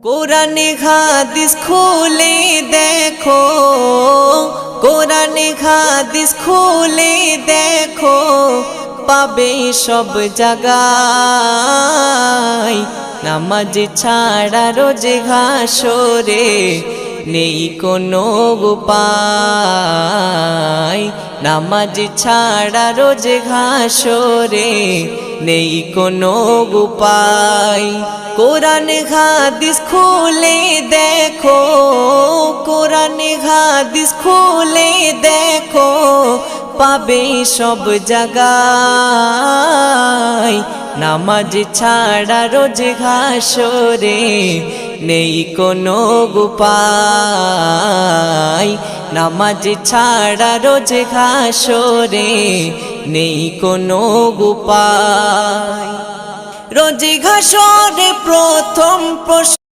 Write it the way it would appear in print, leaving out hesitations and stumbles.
কোরআনে হাদিস খুলে দেখো, কোরআনে হাদিস খুলে দেখো, পাবে সব জায়গায়। নামাজ ছাড়া রোজে হাসরে নেই কোনো উপায়। নামাজ ছাড়া রোজে হাসরে নেই কোনো উপায়। কোরআন হাদিস খুলে দেখো, কোরআন হাদিস খুলে দেখো, পাবে সব জায়গায়। নামাজ ছাড়া রোজ হাসরে নেই কোনো উপায়। নামাজ ছাড়া রোজ হাসরে নেই কোনো উপায়। রোজ হাসরে প্রথম প্রশ্ন